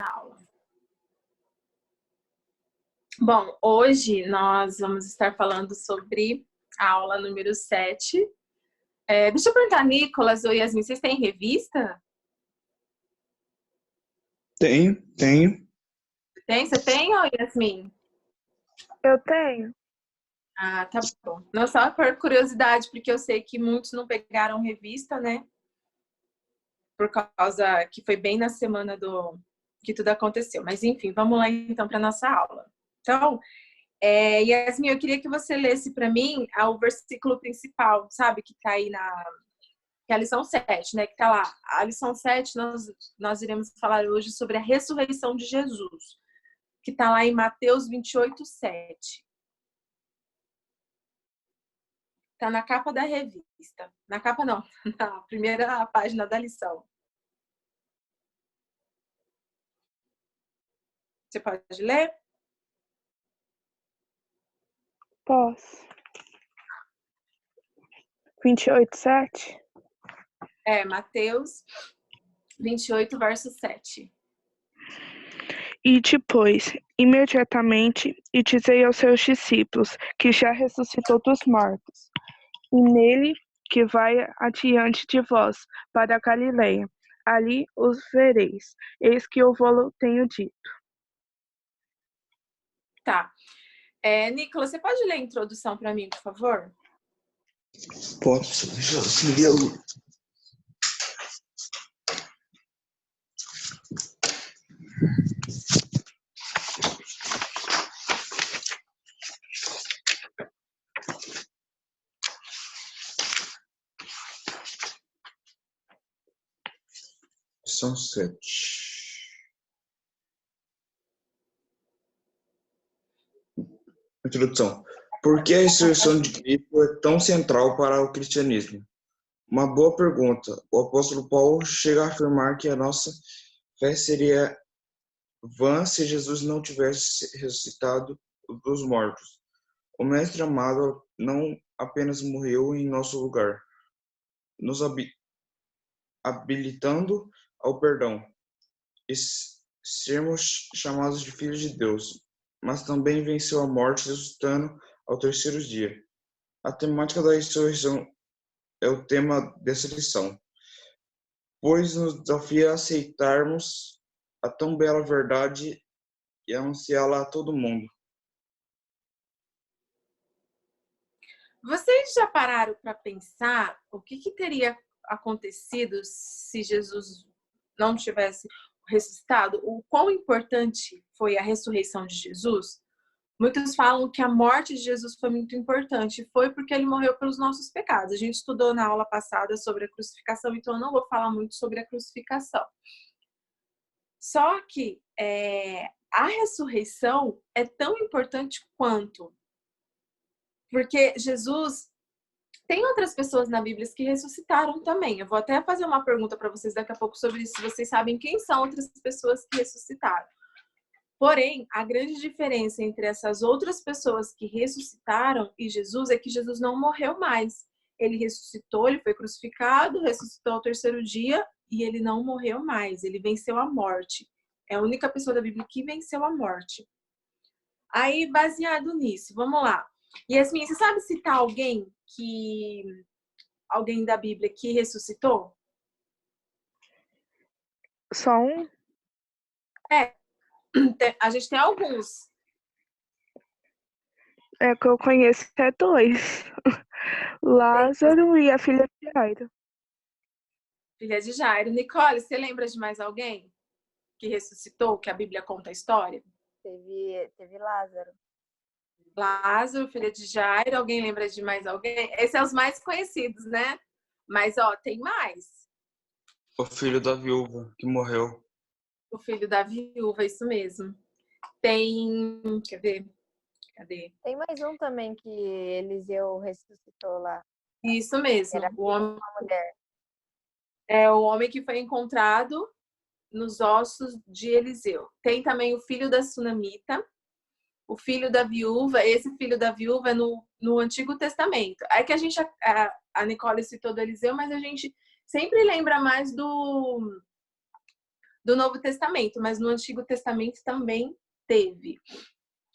Aula. Bom, hoje nós vamos estar falando sobre a aula número 7. Deixa eu perguntar, Nicolas ou Yasmin, vocês têm revista? Tenho. Tem? Você tem, ou Yasmin? Eu tenho. Ah, tá bom. Não, só por curiosidade, porque eu sei que muitos não pegaram revista, né? Por causa que foi bem na semana que tudo aconteceu. Mas enfim, vamos lá então para nossa aula. Então, Yasmin, eu queria que você lesse para mim o versículo principal, sabe? Que tá aí que é a lição 7, né? Que tá lá. A lição 7, nós iremos falar hoje sobre a ressurreição de Jesus, que tá lá em Mateus 28:7. Tá na capa da revista. Na capa não, na primeira página da lição. Você pode ler? Posso. 28:7? Mateus 28, verso 7. Ide, pois, imediatamente, e dizei aos seus discípulos que já ressuscitou dos mortos, e nele que vai adiante de vós para a Galileia. Ali os vereis. Eis que eu vos tenho dito. Tá. Nicolas, você pode ler a introdução para mim, por favor? Posso. Deixa eu acender a luz. São 7. Introdução. Por que a ressurreição de Cristo é tão central para o cristianismo? Uma boa pergunta. O apóstolo Paulo chega a afirmar que a nossa fé seria vã se Jesus não tivesse ressuscitado dos mortos. O Mestre amado não apenas morreu em nosso lugar, nos habilitando ao perdão e sermos chamados de filhos de Deus, mas também venceu a morte, ressuscitando ao terceiro dia. A temática da ressurreição é o tema dessa lição, pois nos desafia a aceitarmos a tão bela verdade e anunciá-la a todo mundo. Vocês já pararam para pensar o que teria acontecido se Jesus não tivesse ressuscitado? O quão importante foi a ressurreição de Jesus? Muitos falam que a morte de Jesus foi muito importante. Foi porque ele morreu pelos nossos pecados. A gente estudou na aula passada sobre a crucificação, então eu não vou falar muito sobre a crucificação. Só que a ressurreição é tão importante quanto. Porque Jesus... Tem outras pessoas na Bíblia que ressuscitaram também. Eu vou até fazer uma pergunta para vocês daqui a pouco sobre isso, se vocês sabem quem são outras pessoas que ressuscitaram. Porém, a grande diferença entre essas outras pessoas que ressuscitaram e Jesus é que Jesus não morreu mais. Ele ressuscitou, ele foi crucificado, ressuscitou ao terceiro dia e ele não morreu mais. Ele venceu a morte. É a única pessoa da Bíblia que venceu a morte. Aí, baseado nisso, vamos lá. Yasmin, você sabe citar alguém da Bíblia que ressuscitou? Só um? A gente tem alguns. Que eu conheço até 2. Lázaro e a filha de Jairo. Filha de Jairo. Nicole, você lembra de mais alguém que ressuscitou, que a Bíblia conta a história? Teve Lázaro. Lázaro, filha de Jairo. Alguém lembra de mais alguém? Esses são os mais conhecidos, né? Mas, tem mais. O filho da viúva que morreu. O filho da viúva, isso mesmo. Tem... Quer ver? Cadê? Tem mais um também que Eliseu ressuscitou lá. Isso mesmo. Era uma mulher. É o homem que foi encontrado nos ossos de Eliseu. Tem também o filho da sunamita, o filho da viúva. Esse filho da viúva é no Antigo Testamento. É que a Nicole citou do Eliseu, mas a gente sempre lembra mais do do Novo Testamento, mas no Antigo Testamento também teve.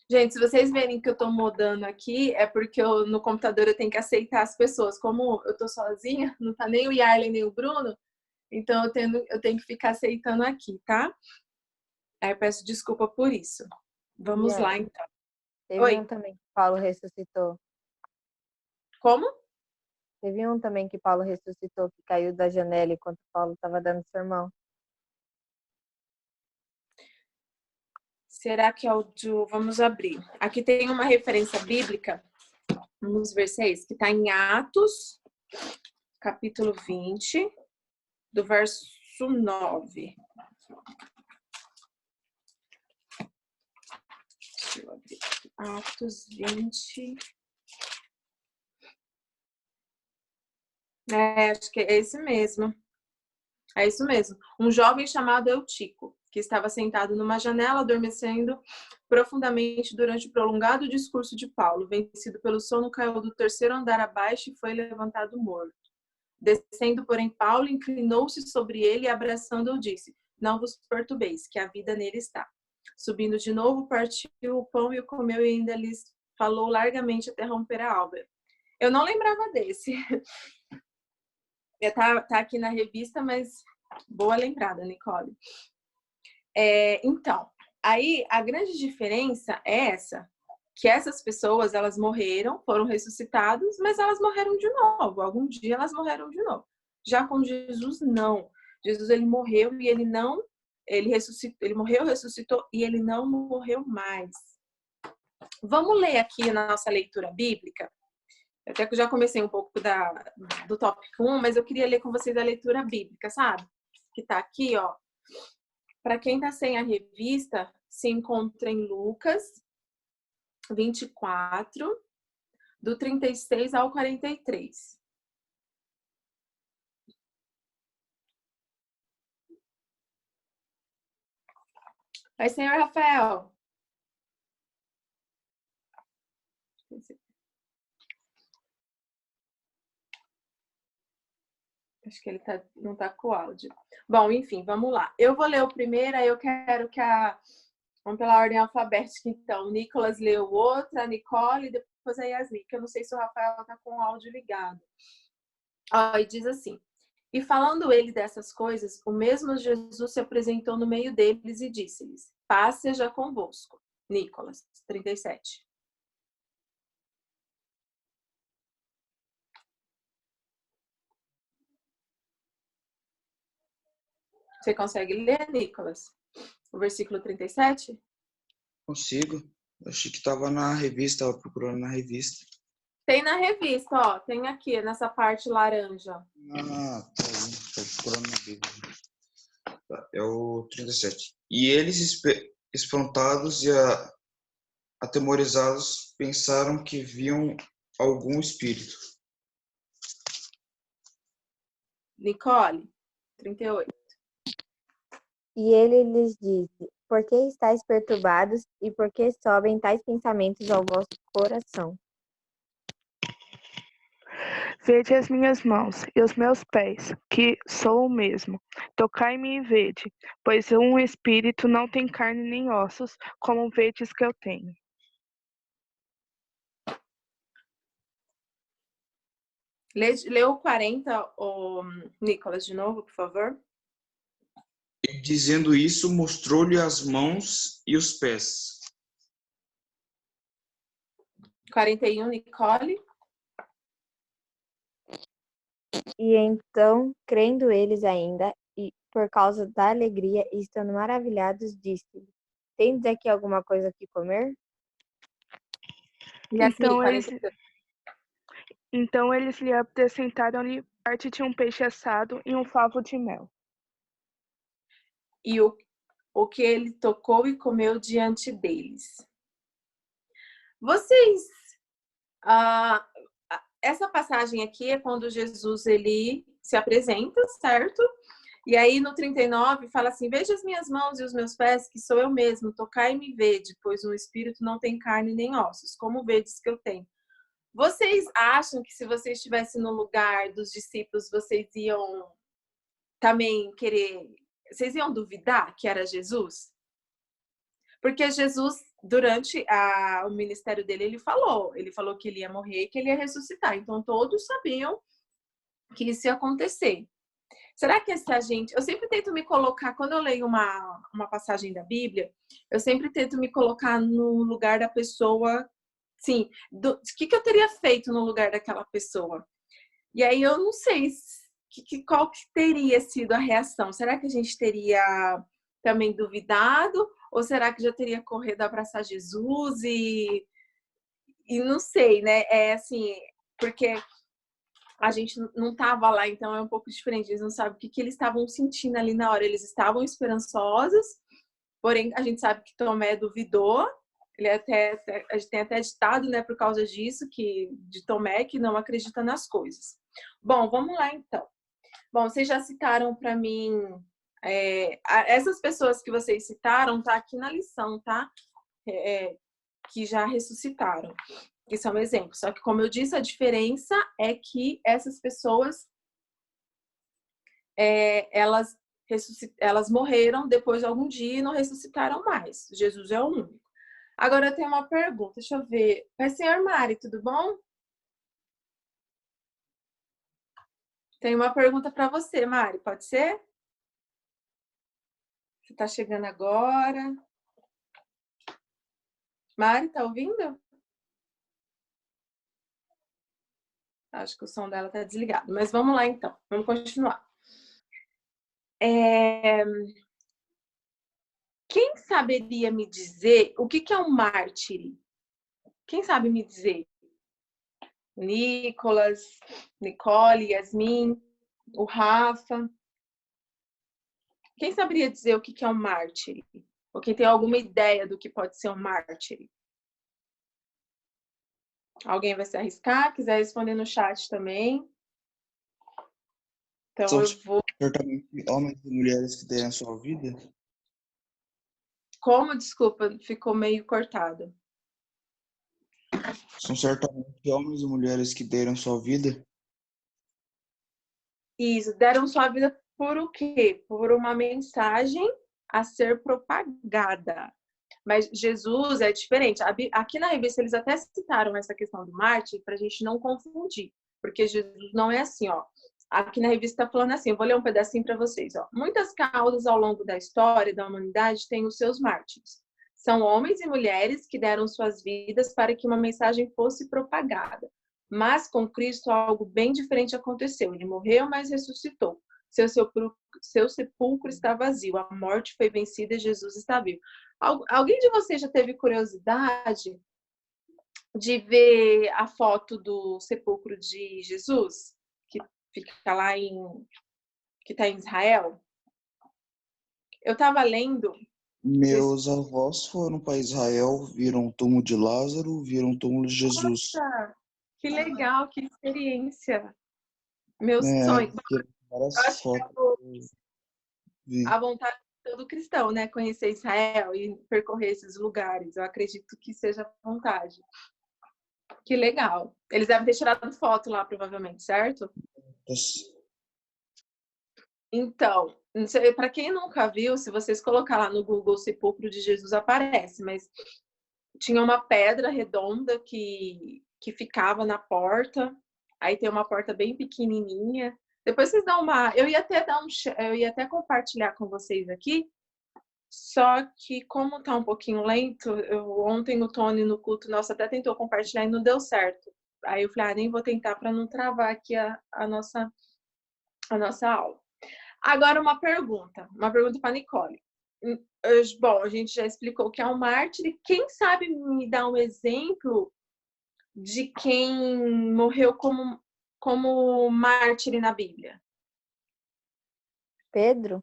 Gente, se vocês verem que eu tô mudando aqui, é porque no computador eu tenho que aceitar as pessoas. Como eu tô sozinha, não tá nem o Yarlen nem o Bruno, então eu tenho que ficar aceitando aqui, tá? Aí eu peço desculpa por isso. Vamos lá, então. Teve um também que Paulo ressuscitou. Como? Teve um também que Paulo ressuscitou, que caiu da janela enquanto Paulo estava dando sermão. Será que é o do... Vamos abrir. Aqui tem uma referência bíblica, vamos ver se é isso, que está em Atos, capítulo 20, do verso 9. Deixa eu abrir aqui. Atos 20. Acho que é esse mesmo. É isso mesmo. Um jovem chamado Eutico, que estava sentado numa janela, adormecendo profundamente durante o prolongado discurso de Paulo. Vencido pelo sono, caiu do terceiro andar abaixo e foi levantado morto. Descendo, porém, Paulo inclinou-se sobre ele e, abraçando-o, disse: Não vos perturbeis, que a vida nele está. Subindo de novo, partiu o pão e o comeu, e ainda lhes falou largamente até romper a alba. Eu não lembrava desse. Tá aqui na revista, mas boa lembrada, Nicole. Então, aí a grande diferença é essa, que essas pessoas, elas morreram, foram ressuscitadas, mas elas morreram de novo. Algum dia elas morreram de novo. Já com Jesus, não. Jesus, ele morreu e ele ressuscitou, ele morreu, ressuscitou e ele não morreu mais. Vamos ler aqui na nossa leitura bíblica. Até que eu já comecei um pouco do tópico 1, mas eu queria ler com vocês a leitura bíblica, sabe? Que tá aqui, ó. Para quem tá sem a revista, se encontra em Lucas 24, do 36 ao 43. Oi, senhor Rafael. Acho que ele não tá com o áudio. Bom, enfim, vamos lá. Eu vou ler o primeiro, aí eu quero que vamos pela ordem alfabética, então. O Nicolas lê o outro, a Nicole, e depois a Yasmin, que eu não sei se o Rafael tá com o áudio ligado. E diz assim: E falando ele dessas coisas, o mesmo Jesus se apresentou no meio deles e disse-lhes: Paz seja convosco. Nicolas, 37. Você consegue ler, Nicolas? O versículo 37? Consigo. Achei que estava na revista, estava procurando na revista. Tem na revista, ó. Tem aqui, nessa parte laranja. Ah, tá aí. Estou procurando na Bíblia. Tá, é o 37. E eles, espantados e atemorizados, pensaram que viam algum espírito. Nicole, 38. E ele lhes disse: Por que estáis perturbados e por que sobem tais pensamentos ao vosso coração? Vede as minhas mãos e os meus pés, que sou o mesmo. Tocai-me e vede, pois um espírito não tem carne nem ossos, como vedes que eu tenho. Lê o 40, Nicolas, de novo, por favor. E dizendo isso, mostrou-lhe as mãos e os pés. 41, Nicole. E então, crendo eles ainda, e por causa da alegria, e estando maravilhados, disse-lhe: Tendes aqui alguma coisa que comer? Yasmin, Então eles lhe apresentaram-lhe parte de um peixe assado e um favo de mel. E o que ele tocou e comeu diante deles. Vocês... essa passagem aqui é quando Jesus ele se apresenta, certo? E aí no 39 fala assim: Veja as minhas mãos e os meus pés, que sou eu mesmo, tocai e me vede, pois um espírito não tem carne nem ossos, como vedes que eu tenho. Vocês acham que se vocês estivessem no lugar dos discípulos, vocês iam também querer vocês iam duvidar que era Jesus? Porque Jesus, durante o ministério dele, ele falou que ele ia morrer e que ele ia ressuscitar. Então, todos sabiam que isso ia acontecer. Será que se a gente... Eu sempre tento me colocar, quando eu leio uma passagem da Bíblia, eu sempre tento me colocar no lugar da pessoa, sim, o que eu teria feito no lugar daquela pessoa? E aí eu não sei qual que teria sido a reação. Será que a gente teria também duvidado? Ou será que já teria corrido abraçar Jesus? E não sei, né? É assim, porque a gente não estava lá, então é um pouco diferente. Eles não sabem o que eles estavam sentindo ali na hora. Eles estavam esperançosos, porém a gente sabe que Tomé duvidou. Ele a gente tem até ditado, né, por causa disso, de Tomé, que não acredita nas coisas. Bom, vamos lá então. Bom, vocês já citaram para mim, essas pessoas que vocês citaram, tá aqui na lição, tá? Que já ressuscitaram, que são exemplos. Só que, como eu disse, a diferença é que essas pessoas, elas morreram depois de algum dia e não ressuscitaram mais. Jesus é o único. Agora eu tenho uma pergunta, deixa eu ver. Senhor Mari, tudo bom? Tenho uma pergunta para você, Mari, pode ser? Você está chegando agora. Mari, tá ouvindo? Acho que o som dela tá desligado, mas vamos lá então. Vamos continuar. Quem saberia me dizer o que é um mártir? Quem sabe me dizer? Nicolas, Nicole, Yasmin, o Rafa. Quem saberia dizer o que é um mártir? Ou quem tem alguma ideia do que pode ser um mártir? Alguém vai se arriscar? Quiser responder no chat também. Então São eu vou... certamente homens e mulheres que deram a sua vida? Como? Desculpa, ficou meio cortado. São certamente homens e mulheres que deram sua vida? Isso, deram sua vida por o quê? Por uma mensagem a ser propagada. Mas Jesus é diferente. Aqui na revista eles até citaram essa questão do mártir para a gente não confundir, porque Jesus não é assim, ó. Aqui na revista está falando assim, eu vou ler um pedacinho para vocês, ó. Muitas causas ao longo da história da humanidade têm os seus mártires. São homens e mulheres que deram suas vidas para que uma mensagem fosse propagada. Mas com Cristo algo bem diferente aconteceu. Ele morreu, mas ressuscitou. Seu sepulcro está vazio, a morte foi vencida e Jesus está vivo. Alguém de vocês já teve curiosidade de ver a foto do sepulcro de Jesus, que fica lá que está em Israel? Eu estava lendo. Meus avós foram para Israel, viram o túmulo de Lázaro, viram o túmulo de Jesus. Nossa, que legal, que experiência. Meu sonho. Várias fotos. A vontade de todo cristão, né? Conhecer Israel e percorrer esses lugares. Eu acredito que seja a vontade. Que legal. Eles devem ter tirado foto lá, provavelmente, certo? Então, para quem nunca viu, se vocês colocar lá no Google Sepulcro de Jesus, aparece, mas tinha uma pedra redonda que ficava na porta. Aí tem uma porta bem pequenininha. Depois vocês dão uma... Eu ia até compartilhar com vocês aqui, só que como tá um pouquinho lento, ontem o Tony no culto nosso até tentou compartilhar e não deu certo. Aí eu falei, nem vou tentar para não travar aqui a nossa aula. Agora uma pergunta para Nicole. Bom, a gente já explicou o que é um mártir. Quem sabe me dar um exemplo de quem morreu como mártir na Bíblia? Pedro?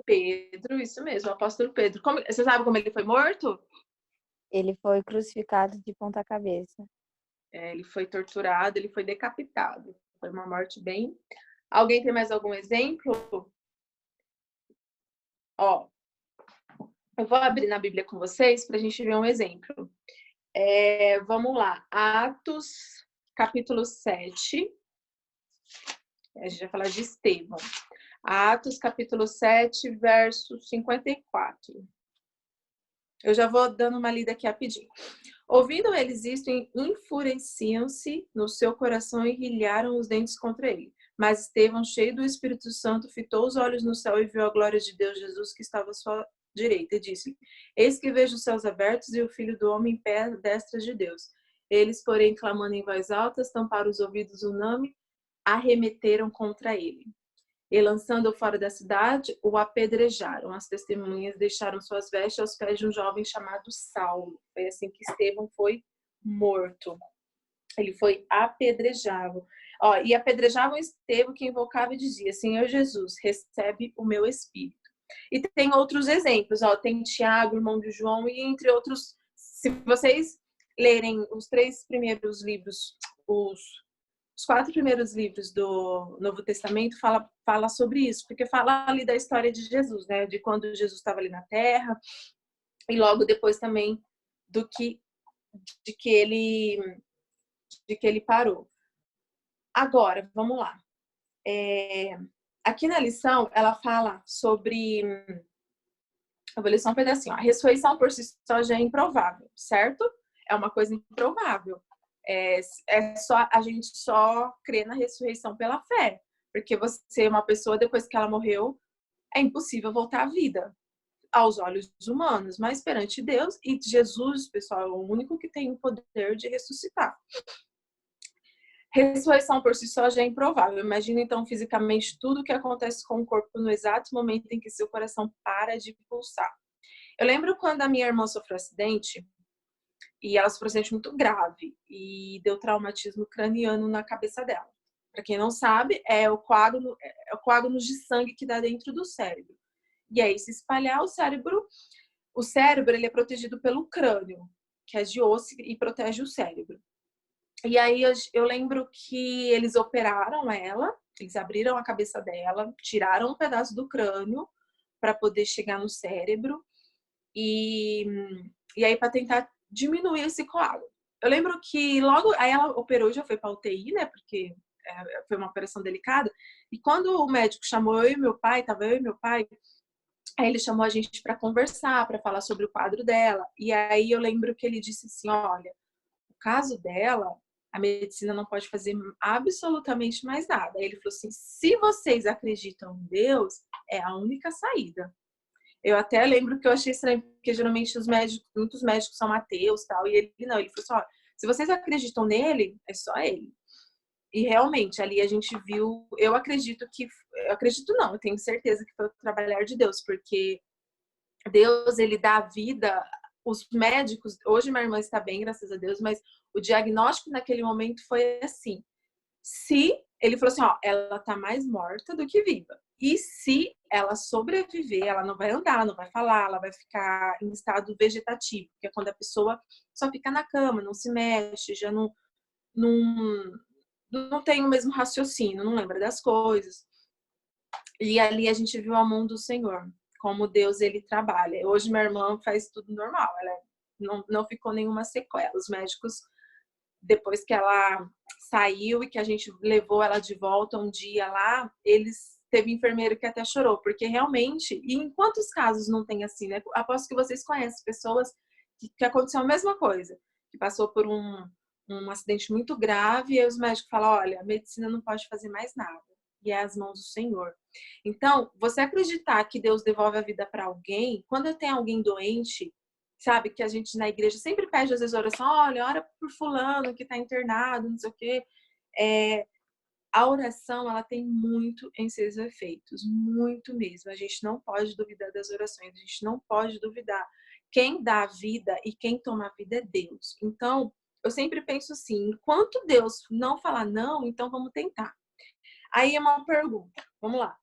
Pedro, isso mesmo, o apóstolo Pedro. Você sabe como ele foi morto? Ele foi crucificado de ponta cabeça. Ele foi torturado, ele foi decapitado. Foi uma morte bem... Alguém tem mais algum exemplo? Ó, eu vou abrir na Bíblia com vocês para a gente ver um exemplo. Vamos lá. Atos, capítulo 7. A gente vai falar de Estevão. Atos, capítulo 7, verso 54. Eu já vou dando uma lida aqui rapidinho. Ouvindo eles isto, enfureciam-se no seu coração e rilharam os dentes contra ele. Mas Estevão, cheio do Espírito Santo, fitou os olhos no céu e viu a glória de Deus, Jesus, que estava à sua direita, e disse: Eis que vejo os céus abertos e o Filho do Homem em pé à destra de Deus. Eles, porém, clamando em voz alta, tamparam os ouvidos unânime, arremeteram contra ele. E lançando-o fora da cidade, o apedrejaram. As testemunhas deixaram suas vestes aos pés de um jovem chamado Saulo. Foi assim que Estevão foi morto. Ele foi apedrejado. E apedrejavam Estevão, que invocava e dizia: Senhor Jesus, recebe o meu espírito. E tem outros exemplos. Tem Tiago, irmão de João, e entre outros. Se vocês lerem os 3 primeiros livros, os 4 primeiros livros do Novo Testamento fala sobre isso, porque fala ali da história de Jesus, né? De quando Jesus estava ali na Terra, e logo depois também de que ele parou. Agora, vamos lá. Aqui na lição, ela fala sobre... Eu vou ler só um pedacinho. A ressurreição por si só já é improvável, certo? É uma coisa improvável. A gente só crê na ressurreição pela fé. Porque você, uma pessoa, depois que ela morreu, é impossível voltar à vida aos olhos humanos, mas perante Deus e Jesus, pessoal, é o único que tem o poder de ressuscitar. Ressurreição por si só já é improvável. Imagina, então, fisicamente tudo o que acontece com o corpo no exato momento em que seu coração para de pulsar. Eu lembro quando a minha irmã sofreu um acidente, e ela sofreu um acidente muito grave, e deu traumatismo craniano na cabeça dela. Para quem não sabe, é o coágulo de sangue que dá dentro do cérebro. E aí, se espalhar o cérebro ele é protegido pelo crânio, que é de osso e protege o cérebro. E aí eu lembro que eles operaram ela, eles abriram a cabeça dela, tiraram um pedaço do crânio para poder chegar no cérebro e aí para tentar diminuir esse coágulo. Eu lembro que logo aí ela operou, já foi para UTI, né? Porque foi uma operação delicada. E quando o médico chamou tava eu e meu pai, aí ele chamou a gente para conversar, para falar sobre o quadro dela. E aí eu lembro que ele disse assim: olha, o caso dela, a medicina não pode fazer absolutamente mais nada. Aí ele falou assim: se vocês acreditam em Deus, é a única saída. Eu até lembro que eu achei estranho, porque geralmente muitos médicos são ateus, tal, e ele não, ele falou assim: ó, se vocês acreditam nele, é só ele. E realmente, ali a gente viu, eu acredito não, eu tenho certeza que foi o trabalhar de Deus, porque Deus, ele dá vida, os médicos, hoje minha irmã está bem, graças a Deus, mas o diagnóstico naquele momento foi assim: se ele falou assim, ó, ela tá mais morta do que viva. E se ela sobreviver, ela não vai andar, não vai falar, ela vai ficar em estado vegetativo, que é quando a pessoa só fica na cama, não se mexe, já não tem o mesmo raciocínio, não lembra das coisas. E ali a gente viu a mão do Senhor, como Deus ele trabalha. Hoje minha irmã faz tudo normal, ela não ficou nenhuma sequela. Os médicos, depois que ela saiu e que a gente levou ela de volta um dia lá, teve enfermeiro que até chorou, porque realmente, e em quantos casos não tem assim, né? Aposto que vocês conhecem pessoas que aconteceu a mesma coisa, que passou por um acidente muito grave, e aí os médicos falam: olha, a medicina não pode fazer mais nada, e é as mãos do Senhor. Então, você acreditar que Deus devolve a vida para alguém, quando tem alguém doente, sabe, que a gente na igreja sempre pede às vezes oração: olha, ora por fulano que está internado, não sei o quê. A oração, ela tem muito em seus efeitos, muito mesmo. A gente não pode duvidar das orações, a gente não pode duvidar. Quem dá a vida e quem toma a vida é Deus. Então, eu sempre penso assim: enquanto Deus não falar não, então vamos tentar. Aí é uma pergunta, vamos lá.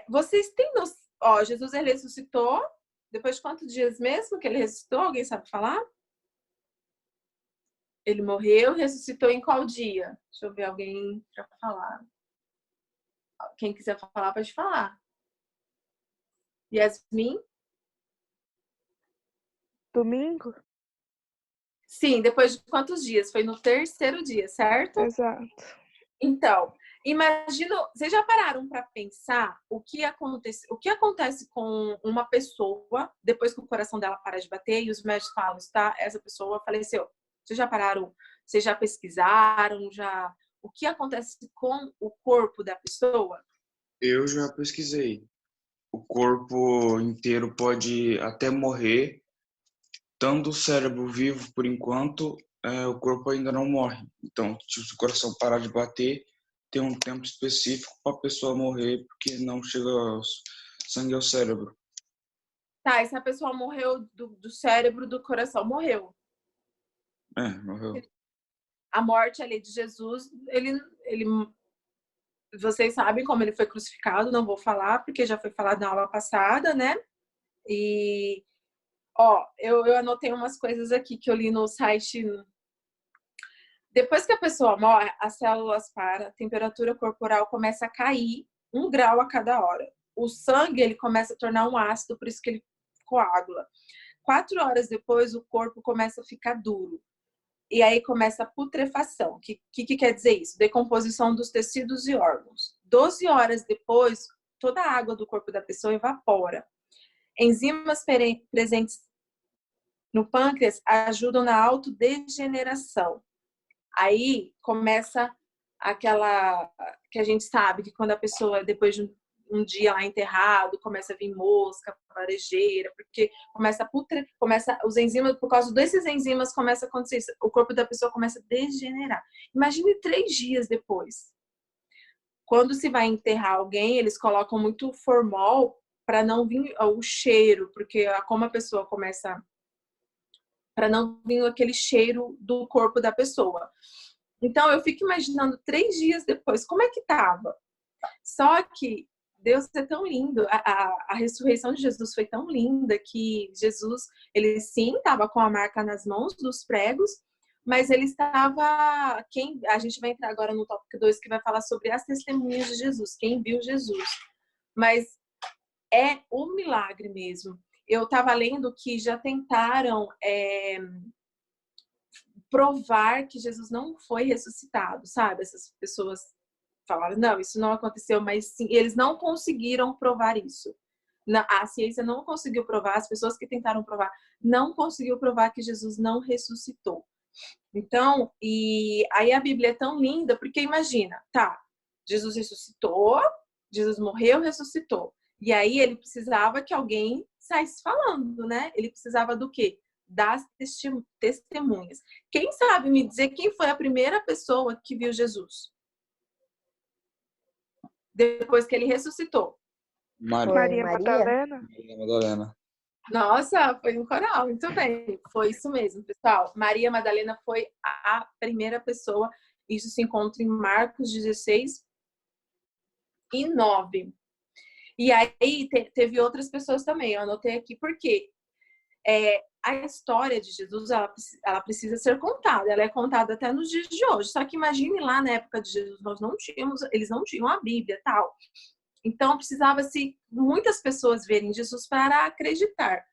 Vocês têm noção? Jesus ele ressuscitou, depois de quantos dias mesmo que ele ressuscitou? Alguém sabe falar? Ele morreu, ressuscitou em qual dia? Deixa eu ver alguém para falar. Quem quiser falar, pode falar. Yasmin? Domingo? Sim, depois de quantos dias? Foi no terceiro dia, certo? Exato. Então, Imagina, vocês já pararam para pensar o que acontece com uma pessoa depois que o coração dela para de bater e os médicos falam, tá? Essa pessoa faleceu. Vocês já pararam? Vocês já pesquisaram? O que acontece com o corpo da pessoa? Eu já pesquisei. O corpo inteiro pode até morrer, estando o cérebro vivo por enquanto, o corpo ainda não morre. Então, se o coração parar de bater, tem um tempo específico para a pessoa morrer, porque não chega sangue ao cérebro. Tá, e se a pessoa morreu do cérebro, do coração, morreu. Morreu. A morte ali de Jesus, ele vocês sabem como ele foi crucificado, não vou falar, porque já foi falado na aula passada, né? E, eu anotei umas coisas aqui que eu li no site. Depois que a pessoa morre, as células param, a temperatura corporal começa a cair 1 grau a cada hora. O sangue, ele começa a tornar um ácido, por isso que ele coagula. 4 horas depois, o corpo começa a ficar duro. E aí começa a putrefação. O que quer dizer isso? Decomposição dos tecidos e órgãos. 12 horas depois, toda a água do corpo da pessoa evapora. Enzimas presentes no pâncreas ajudam na autodegeneração. Aí começa aquela que a gente sabe que quando a pessoa, depois de um dia lá enterrado, começa a vir mosca, varejeira, porque começa os enzimas, por causa desses enzimas começa a acontecer isso, o corpo da pessoa começa a degenerar. Imagine 3 dias depois. Quando se vai enterrar alguém, eles colocam muito formol para não vir o cheiro, porque como a pessoa começa, para não vir aquele cheiro do corpo da pessoa. Então eu fico imaginando 3 dias depois, como é que tava? Só que Deus é tão lindo, a ressurreição de Jesus foi tão linda que Jesus, ele sim estava com a marca nas mãos dos pregos, mas ele estava, a gente vai entrar agora no tópico 2 que vai falar sobre as testemunhas de Jesus, quem viu Jesus. Mas é um milagre mesmo. Eu estava lendo que já tentaram provar que Jesus não foi ressuscitado, sabe? Essas pessoas falaram, não, isso não aconteceu, mas sim, eles não conseguiram provar isso. A ciência não conseguiu provar, as pessoas que tentaram provar não conseguiu provar que Jesus não ressuscitou. Então, e aí a Bíblia é tão linda, porque imagina, tá, Jesus ressuscitou, Jesus morreu, ressuscitou. E aí ele precisava que alguém saísse falando, né? Ele precisava do quê? Das testemunhas. Quem sabe me dizer quem foi a primeira pessoa que viu Jesus? Depois que ele ressuscitou. Maria Madalena. Maria Madalena. Nossa, foi um coral, muito bem. Foi isso mesmo, pessoal. Maria Madalena foi a primeira pessoa. Isso se encontra em Marcos 16 e 9. E aí teve outras pessoas também. Eu anotei aqui porque a história de Jesus, ela precisa ser contada. Ela é contada até nos dias de hoje. Só que imagine lá na época de Jesus, eles não tinham a Bíblia e tal. Então, precisava-se muitas pessoas verem Jesus para acreditar.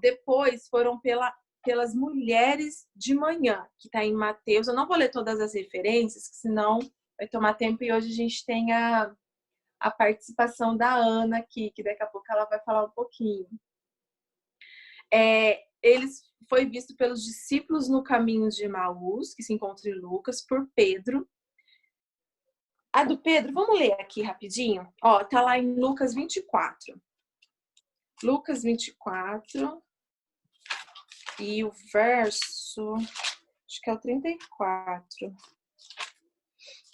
Depois foram pelas mulheres de manhã, que está em Mateus. Eu não vou ler todas as referências, senão vai tomar tempo. E hoje a gente tem a participação da Ana aqui, que daqui a pouco ela vai falar um pouquinho. Foi visto pelos discípulos no caminho de Emaús, que se encontra em Lucas, por Pedro. A do Pedro, vamos ler aqui rapidinho? Tá lá em Lucas 24. Lucas 24. E o verso, acho que é o 34.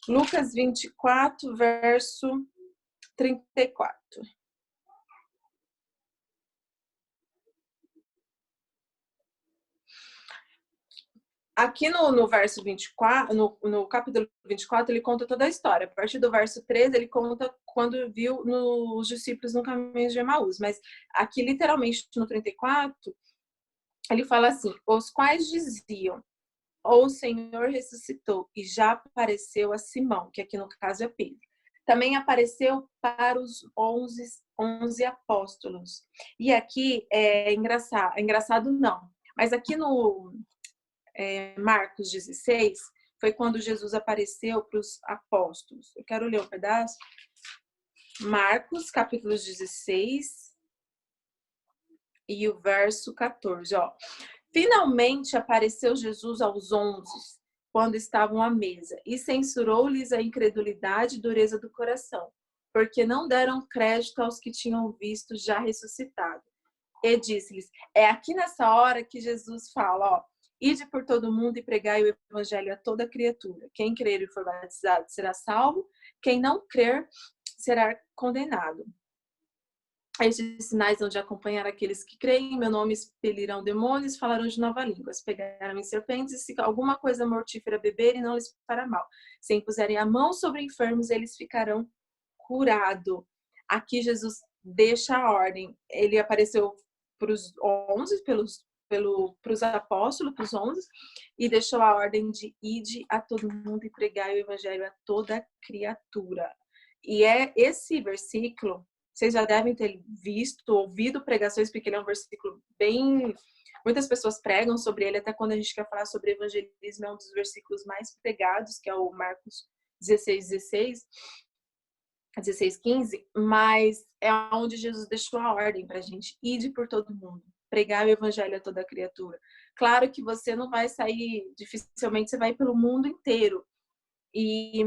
Lucas 24, verso 34. Aqui no verso 24, no capítulo 24, ele conta toda a história. A partir do verso 13, ele conta quando viu os discípulos no caminho de Emaús. Mas aqui, literalmente, no 34, ele fala assim, os quais diziam, o Senhor ressuscitou e já apareceu a Simão, que aqui no caso é Pedro. Também apareceu para os 11 apóstolos. E aqui é engraçado não, mas aqui no Marcos 16, foi quando Jesus apareceu para os apóstolos. Eu quero ler um pedaço. Marcos, capítulo 16 e o verso 14. Ó. Finalmente apareceu Jesus aos 11, quando estavam à mesa, e censurou-lhes a incredulidade e dureza do coração, porque não deram crédito aos que tinham visto já ressuscitado. E disse-lhes, é aqui nessa hora que Jesus fala, ó, ide por todo mundo e pregai o evangelho a toda criatura. Quem crer e for batizado será salvo, quem não crer será condenado. Estes sinais hão de acompanhar aqueles que creem, em meu nome expelirão demônios, falarão de nova línguas, pegarão em serpentes, e se alguma coisa mortífera beberem, não lhes fará mal. Se impuserem a mão sobre enfermos, eles ficarão curados. Aqui Jesus deixa a ordem. Ele apareceu para os 11, para os apóstolos, para os 11, e deixou a ordem de ide a todo mundo e pregai o evangelho a toda criatura. E é esse versículo, vocês já devem ter visto, ouvido pregações, porque ele é um versículo bem... Muitas pessoas pregam sobre ele, até quando a gente quer falar sobre evangelismo, é um dos versículos mais pregados, que é o Marcos 16:15, mas é onde Jesus deixou a ordem pra gente, ide por todo mundo, pregar o evangelho a toda criatura. Claro que você não vai sair, dificilmente você vai pelo mundo inteiro, e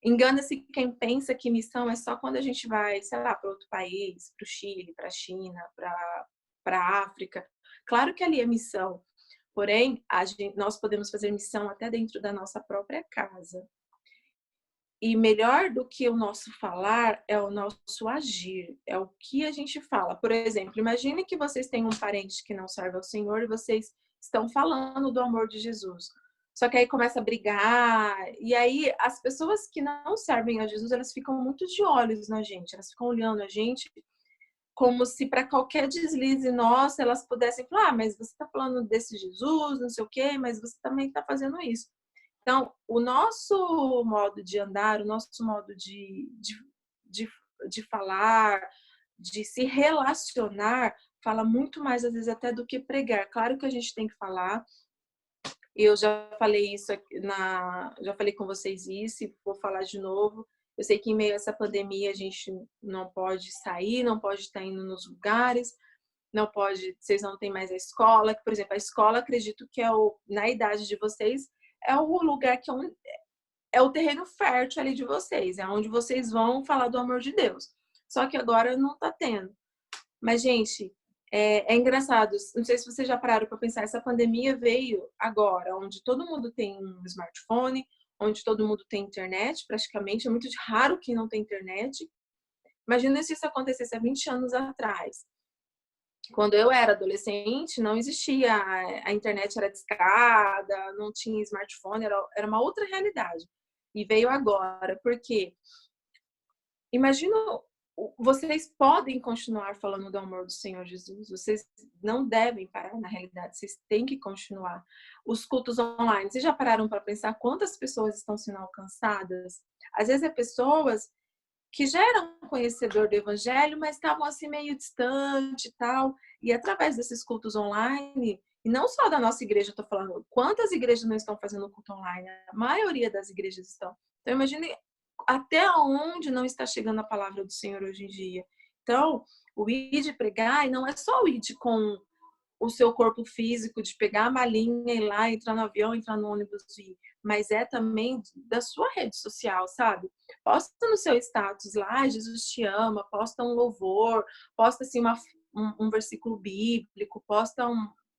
engana-se quem pensa que missão é só quando a gente vai, sei lá, para outro país, para o Chile, para a China, para a África. Claro que ali é missão, porém, nós podemos fazer missão até dentro da nossa própria casa. E melhor do que o nosso falar é o nosso agir, é o que a gente fala. Por exemplo, imagine que vocês têm um parente que não serve ao Senhor e vocês estão falando do amor de Jesus. Só que aí começa a brigar, e aí as pessoas que não servem a Jesus, elas ficam muito de olhos na gente, elas ficam olhando a gente como se para qualquer deslize nossa, elas pudessem falar, mas você está falando desse Jesus, não sei o quê, mas você também está fazendo isso. Então, o nosso modo de andar, o nosso modo de falar, de se relacionar, fala muito mais, às vezes, até do que pregar. Claro que a gente tem que falar. Eu já falei isso já falei com vocês isso e vou falar de novo. Eu sei que em meio a essa pandemia a gente não pode sair, não pode estar indo nos lugares, não pode, vocês não têm mais a escola. Por exemplo, a escola, acredito que na idade de vocês, é o lugar que é o terreno fértil ali de vocês, é onde vocês vão falar do amor de Deus. Só que agora não tá tendo. Mas, gente, é engraçado, não sei se vocês já pararam para pensar, essa pandemia veio agora, onde todo mundo tem um smartphone, onde todo mundo tem internet, praticamente, é muito raro quem não tem internet. Imagina se isso acontecesse há 20 anos atrás. Quando eu era adolescente, não existia, a internet era discada, não tinha smartphone, era uma outra realidade. E veio agora, porque imagina, vocês podem continuar falando do amor do Senhor Jesus, vocês não devem parar na realidade, vocês têm que continuar. Os cultos online, vocês já pararam para pensar quantas pessoas estão sendo alcançadas? Às vezes é pessoas que já eram conhecedor do evangelho, mas estavam assim meio distante e tal, e através desses cultos online, e não só da nossa igreja, eu tô falando, quantas igrejas não estão fazendo culto online? A maioria das igrejas estão. Então imagine até onde não está chegando a palavra do Senhor hoje em dia. Então, o ir pregar, e não é só o ir com o seu corpo físico, de pegar a malinha e ir lá, entrar no avião, entrar no ônibus e ir, mas é também da sua rede social, sabe? Posta no seu status lá, Jesus te ama, posta um louvor, posta assim um versículo bíblico, posta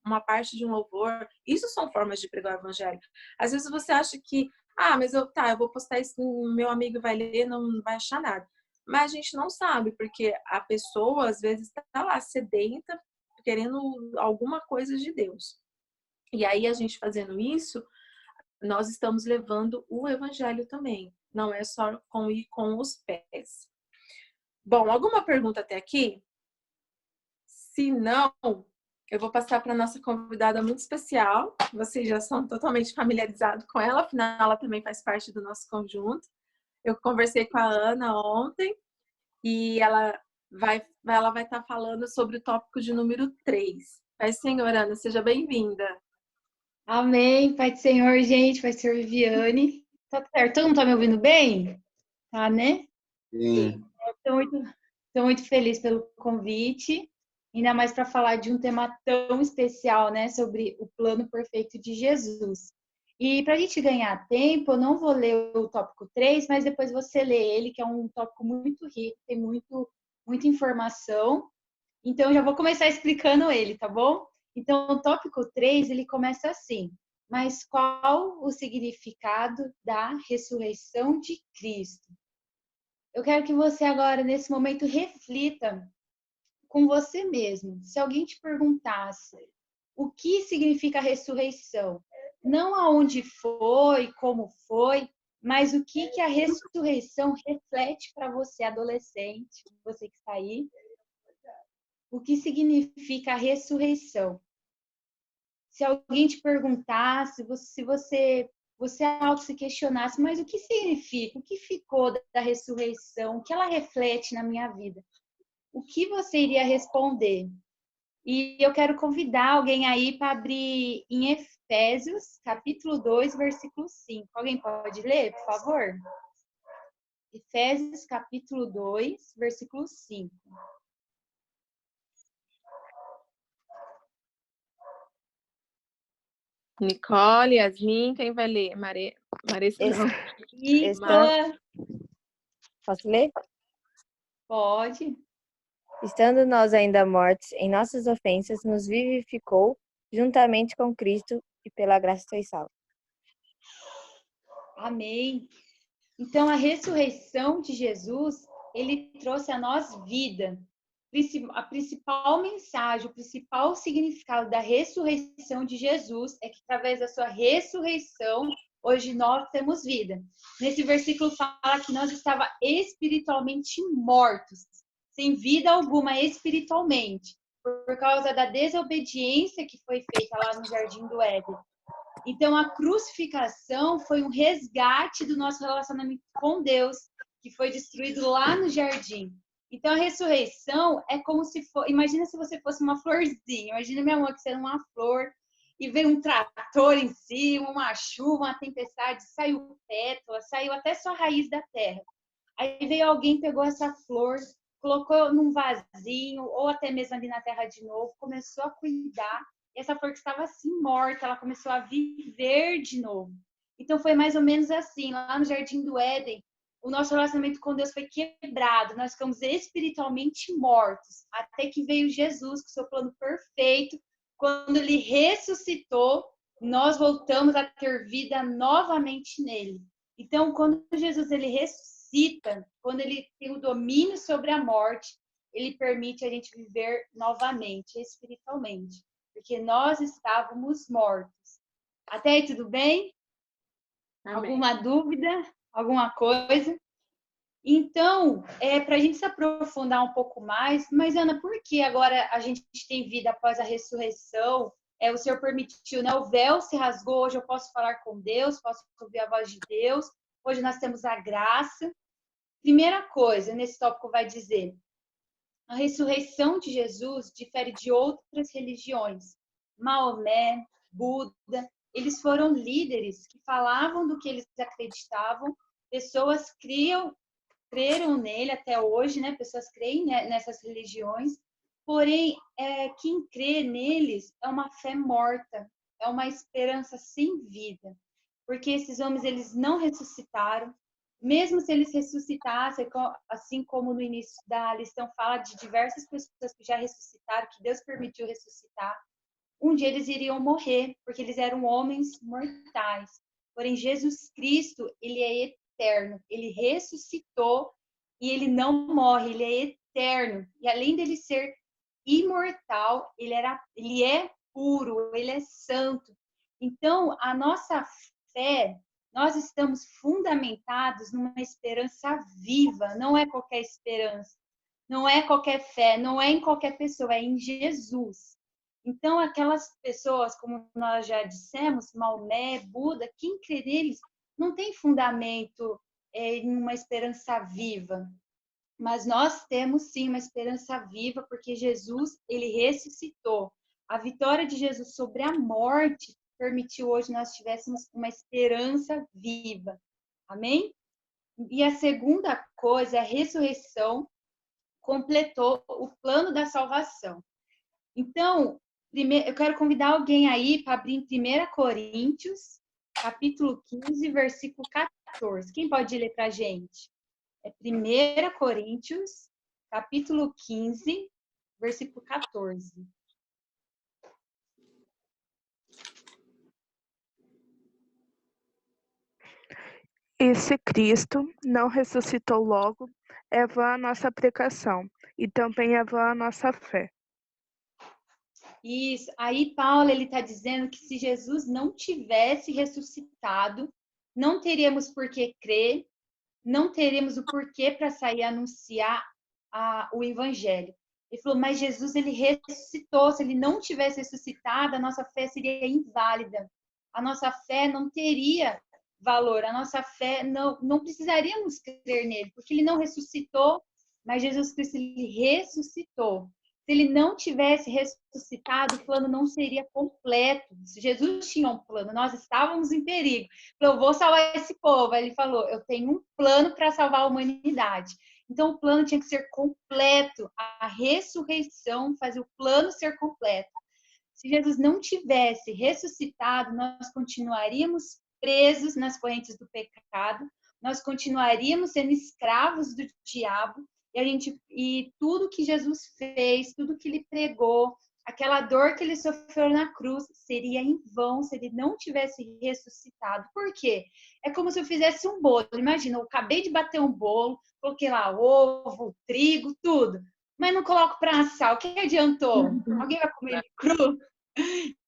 uma parte de um louvor. Isso são formas de pregar o evangelho. Às vezes você acha que, mas eu vou postar isso, meu amigo vai ler, não vai achar nada. Mas a gente não sabe, porque a pessoa às vezes está lá sedenta, querendo alguma coisa de Deus. E aí a gente fazendo isso, nós estamos levando o evangelho também. Não é só ir com os pés. Bom, alguma pergunta até aqui? Se não, eu vou passar para a nossa convidada muito especial. Vocês já são totalmente familiarizados com ela, afinal ela também faz parte do nosso conjunto. Eu conversei com a Ana ontem e ela vai estar falando sobre o tópico de número 3. Senhora Ana, seja bem-vinda. Amém. Pai do Senhor, gente. Pai do Senhor Viviane. Tá certo? Todo mundo tá me ouvindo bem? Tá, né? Sim. Estou muito feliz pelo convite, ainda mais para falar de um tema tão especial, né? Sobre o plano perfeito de Jesus. E para a gente ganhar tempo, eu não vou ler o tópico 3, mas depois você lê ele, que é um tópico muito rico, tem muita informação. Então, eu já vou começar explicando ele, tá bom? Então, o tópico 3, ele começa assim: mas qual o significado da ressurreição de Cristo? Eu quero que você agora, nesse momento, reflita com você mesmo. Se alguém te perguntasse o que significa a ressurreição, não aonde foi, como foi, mas o que a ressurreição reflete para você, adolescente, você que está aí, o que significa a ressurreição? Se alguém te perguntasse, se você auto se questionasse, mas o que significa? O que ficou da ressurreição? O que ela reflete na minha vida? O que você iria responder? E eu quero convidar alguém aí para abrir em Efésios, capítulo 2, versículo 5. Alguém pode ler, por favor? Efésios, capítulo 2, versículo 5. Nicole, Yasmin, quem vai ler? Marisa não. Isso, Posso ler? pode. Estando nós ainda mortos em nossas ofensas, nos vivificou juntamente com Cristo e pela graça sois salvos. Amém. Então, a ressurreição de Jesus, ele trouxe a nós vida. A principal mensagem, o principal significado da ressurreição de Jesus é que, através da sua ressurreição, hoje nós temos vida. Nesse versículo fala que nós estávamos espiritualmente mortos, sem vida alguma espiritualmente, por causa da desobediência que foi feita lá no Jardim do Éden. Então, a crucificação foi um resgate do nosso relacionamento com Deus, que foi destruído lá no jardim. Então, a ressurreição é como se for... Imagina se você fosse uma florzinha. Imagina, meu amor, que você era uma flor e veio um trator em cima, uma chuva, uma tempestade, saiu pétala, saiu até só a raiz da terra. Aí veio alguém, pegou essa flor, colocou num vasinho, ou até mesmo ali na terra de novo, começou a cuidar. E essa flor que estava assim morta, ela começou a viver de novo. Então foi mais ou menos assim, lá no Jardim do Éden, o nosso relacionamento com Deus foi quebrado, nós ficamos espiritualmente mortos, até que veio Jesus com seu plano perfeito. Quando ele ressuscitou, nós voltamos a ter vida novamente nele. Então, quando Jesus ele ressuscita, quando ele tem o domínio sobre a morte, ele permite a gente viver novamente, espiritualmente, porque nós estávamos mortos. Até aí, tudo bem? Amém. Alguma dúvida? Alguma coisa? Então, para a gente se aprofundar um pouco mais, mas Ana, por que agora a gente tem vida após a ressurreição? O Senhor permitiu, né? O véu se rasgou, hoje eu posso falar com Deus, posso ouvir a voz de Deus, hoje nós temos a graça. Primeira coisa, nesse tópico vai dizer, a ressurreição de Jesus difere de outras religiões. Maomé, Buda, eles foram líderes que falavam do que eles acreditavam, pessoas creram nele até hoje, né? Pessoas creem nessas religiões, porém, quem crê neles é uma fé morta, é uma esperança sem vida, porque esses homens eles não ressuscitaram. Mesmo se eles ressuscitassem, assim como no início da lição fala de diversas pessoas que já ressuscitaram, que Deus permitiu ressuscitar, um dia eles iriam morrer, porque eles eram homens mortais. Porém, Jesus Cristo, ele é eterno, ele ressuscitou e ele não morre, ele é eterno. E além dele ser imortal, ele é puro, ele é santo. Então, a nossa fé, nós estamos fundamentados numa esperança viva, não é qualquer esperança, não é qualquer fé, não é em qualquer pessoa, é em Jesus. Então, aquelas pessoas, como nós já dissemos, Maomé, Buda, quem crê neles não tem fundamento em uma esperança viva. Mas nós temos sim uma esperança viva, porque Jesus, ele ressuscitou. A vitória de Jesus sobre a morte permitiu hoje nós tivéssemos uma esperança viva. Amém? E a segunda coisa, a ressurreição completou o plano da salvação. Então, eu quero convidar alguém aí para abrir em 1 Coríntios, capítulo 15, versículo 14. Quem pode ler para a gente? É 1 Coríntios, capítulo 15, versículo 14. E se Cristo não ressuscitou logo, é vã a nossa pregação, e também é vã a nossa fé. Isso. Aí Paulo ele está dizendo que se Jesus não tivesse ressuscitado, não teríamos por que crer, não teríamos o porquê para sair anunciar o evangelho. Ele falou, mas Jesus ele ressuscitou. Se ele não tivesse ressuscitado, a nossa fé seria inválida. A nossa fé não teria valor. A nossa fé não precisaríamos crer nele, porque ele não ressuscitou, mas Jesus Cristo ele ressuscitou. Se ele não tivesse ressuscitado, o plano não seria completo. Se Jesus tinha um plano, nós estávamos em perigo. Eu vou salvar esse povo. Aí ele falou, eu tenho um plano para salvar a humanidade. Então, o plano tinha que ser completo. A ressurreição fazia o plano ser completo. Se Jesus não tivesse ressuscitado, nós continuaríamos presos nas correntes do pecado, nós continuaríamos sendo escravos do diabo, e tudo que Jesus fez, tudo que ele pregou, aquela dor que ele sofreu na cruz, seria em vão se ele não tivesse ressuscitado. Por quê? É como se eu fizesse um bolo. Imagina, eu acabei de bater um bolo, coloquei lá ovo, trigo, tudo, mas não coloco para assar. O que adiantou? Alguém vai comer ele cru?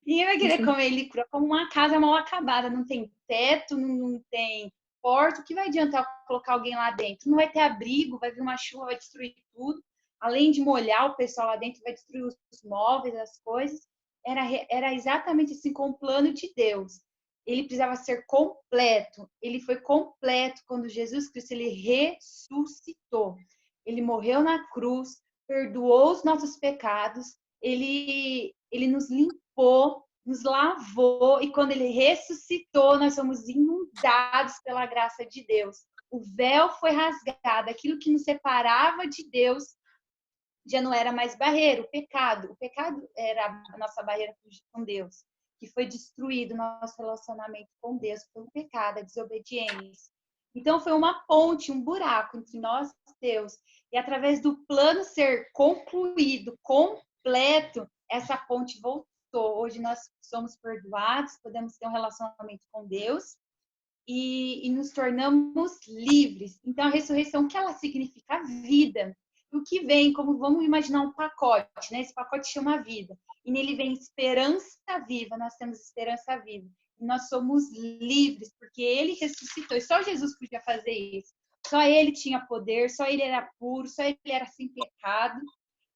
Ninguém vai querer comer ele cru. É como uma casa mal acabada, não tem teto, não tem porta. O que vai adiantar colocar alguém lá dentro? Não vai ter abrigo, vai vir uma chuva, vai destruir tudo. Além de molhar o pessoal lá dentro, vai destruir os móveis, as coisas. Era exatamente assim com o plano de Deus. Ele precisava ser completo. Ele foi completo quando Jesus Cristo ele ressuscitou. Ele morreu na cruz, perdoou os nossos pecados, ele nos limpou, nos lavou, e quando ele ressuscitou, nós somos inundados pela graça de Deus. O véu foi rasgado, aquilo que nos separava de Deus já não era mais barreira, o pecado era a nossa barreira com Deus, que foi destruído, nosso relacionamento com Deus pelo pecado, a desobediência. Então foi uma ponte, um buraco entre nós e Deus, e através do plano ser concluído, completo, essa ponte voltou. Hoje nós somos perdoados, podemos ter um relacionamento com Deus e nos tornamos livres. Então a ressurreição, o que ela significa? A vida. O que vem, como vamos imaginar um pacote, né? Esse pacote chama vida. E nele vem esperança viva, nós temos esperança viva. E nós somos livres, porque ele ressuscitou. E só Jesus podia fazer isso. Só ele tinha poder, só ele era puro, só ele era sem pecado.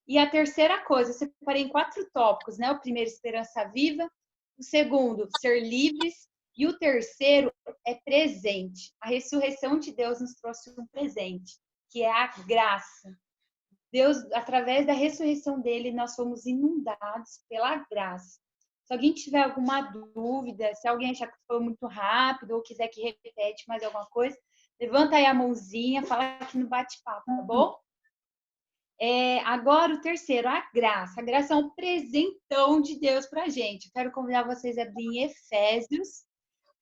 E a terceira coisa, eu separei em 4 tópicos, né? O primeiro, esperança viva. O segundo, ser livres. E o terceiro é presente. A ressurreição de Deus nos trouxe um presente, que é a graça. Deus, através da ressurreição dele, nós fomos inundados pela graça. Se alguém tiver alguma dúvida, se alguém achar que foi muito rápido ou quiser que repete mais alguma coisa, levanta aí a mãozinha, fala aqui no bate-papo, tá bom? Agora o terceiro, a graça. A graça é um presentão de Deus pra gente. Eu quero convidar vocês a abrir em Efésios,